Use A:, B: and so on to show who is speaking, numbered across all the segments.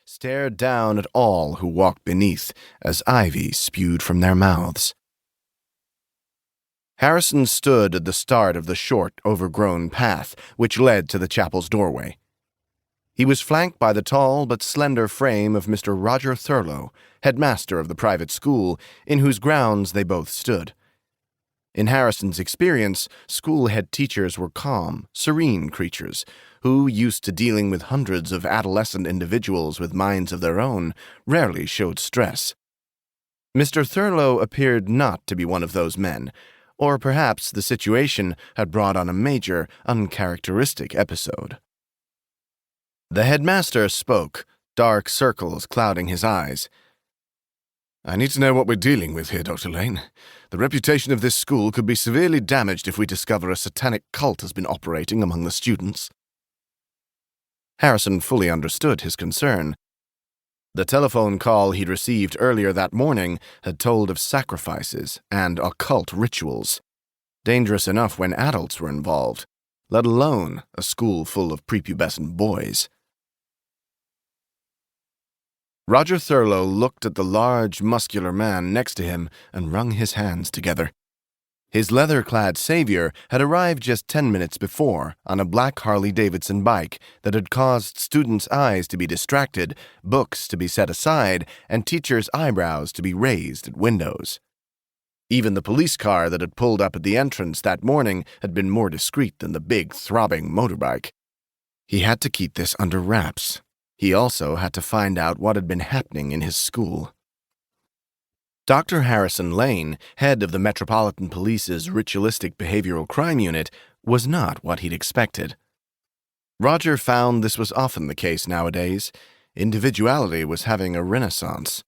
A: stared down at all who walked beneath as ivy spewed from their mouths. Harrison stood at the start of the short, overgrown path which led to the chapel's doorway. He was flanked by the tall but slender frame of Mr. Roger Thurlow, headmaster of the private school in whose grounds they both stood. In Harrison's experience, school head teachers were calm, serene creatures who, used to dealing with hundreds of adolescent individuals with minds of their own, rarely showed stress. Mr. Thurlow appeared not to be one of those men, or perhaps the situation had brought on a major, uncharacteristic episode. The headmaster spoke, dark circles clouding his eyes. "I need to know what we're dealing with here, Dr. Lane. The reputation of this school could be severely damaged if we discover a satanic cult has been operating among the students." Harrison fully understood his concern. The telephone call he'd received earlier that morning had told of sacrifices and occult rituals. Dangerous enough when adults were involved, let alone a school full of prepubescent boys. Roger Thurlow looked at the large, muscular man next to him and wrung his hands together. His leather-clad savior had arrived just 10 minutes before on a black Harley-Davidson bike that had caused students' eyes to be distracted, books to be set aside, and teachers' eyebrows to be raised at windows. Even the police car that had pulled up at the entrance that morning had been more discreet than the big, throbbing motorbike. He had to keep this under wraps. He also had to find out what had been happening in his school. Dr. Harrison Lane, head of the Metropolitan Police's Ritualistic Behavioural Crime Unit, was not what he'd expected. Roger found this was often the case nowadays. Individuality was having a renaissance.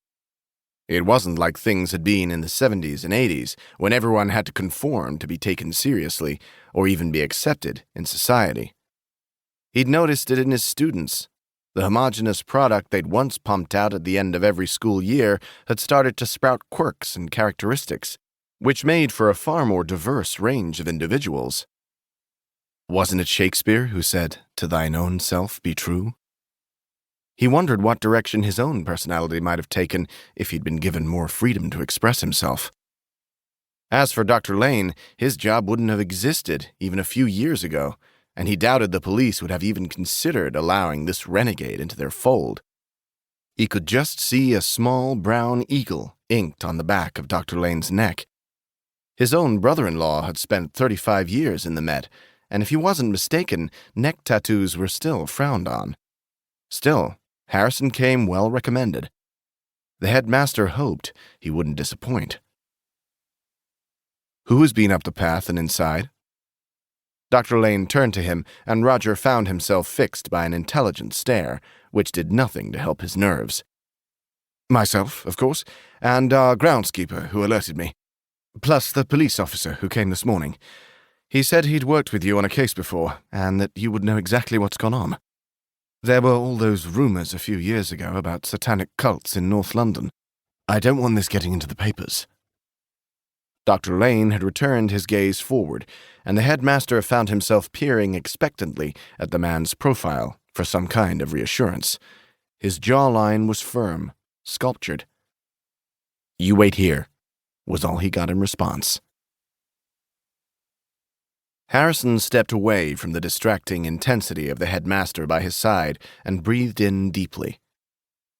A: It wasn't like things had been in the 70s and 80s, when everyone had to conform to be taken seriously, or even be accepted in society. He'd noticed it in his students. The homogeneous product they'd once pumped out at the end of every school year had started to sprout quirks and characteristics, which made for a far more diverse range of individuals. Wasn't it Shakespeare who said, "To thine own self be true"? He wondered what direction his own personality might have taken if he'd been given more freedom to express himself. As for Dr. Lane, his job wouldn't have existed even a few years ago, and he doubted the police would have even considered allowing this renegade into their fold. He could just see a small brown eagle inked on the back of Dr. Lane's neck. His own brother-in-law had spent 35 years in the Met, and if he wasn't mistaken, neck tattoos were still frowned on. Still, Harrison came well recommended. The headmaster hoped he wouldn't disappoint. "Who has been up the path and inside?" Dr. Lane turned to him, and Roger found himself fixed by an intelligent stare, which did nothing to help his nerves. "Myself, of course, and our groundskeeper who alerted me, plus the police officer who came this morning. He said he'd worked with you on a case before, and that you would know exactly what's gone on. There were all those rumors a few years ago about satanic cults in North London. I don't want this getting into the papers." Dr. Lane had returned his gaze forward, and the headmaster found himself peering expectantly at the man's profile for some kind of reassurance. His jawline was firm, sculptured. "You wait here," was all he got in response. Harrison stepped away from the distracting intensity of the headmaster by his side and breathed in deeply.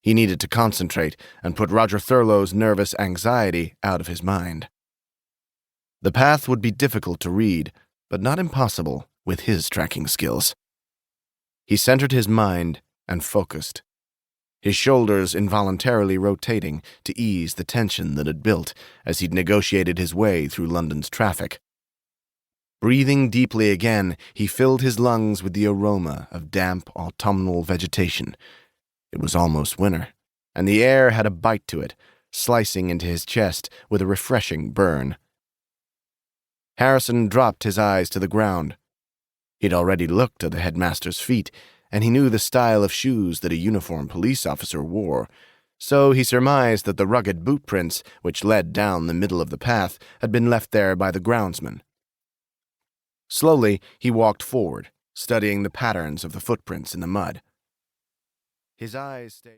A: He needed to concentrate and put Roger Thurlow's nervous anxiety out of his mind. The path would be difficult to read, but not impossible with his tracking skills. He centered his mind and focused, his shoulders involuntarily rotating to ease the tension that had built as he'd negotiated his way through London's traffic. Breathing deeply again, he filled his lungs with the aroma of damp autumnal vegetation. It was almost winter, and the air had a bite to it, slicing into his chest with a refreshing burn. Harrison dropped his eyes to the ground. He'd already looked at the headmaster's feet, and he knew the style of shoes that a uniformed police officer wore, so he surmised that the rugged boot prints which led down the middle of the path had been left there by the groundsman. Slowly, he walked forward, studying the patterns of the footprints in the mud. His eyes stayed...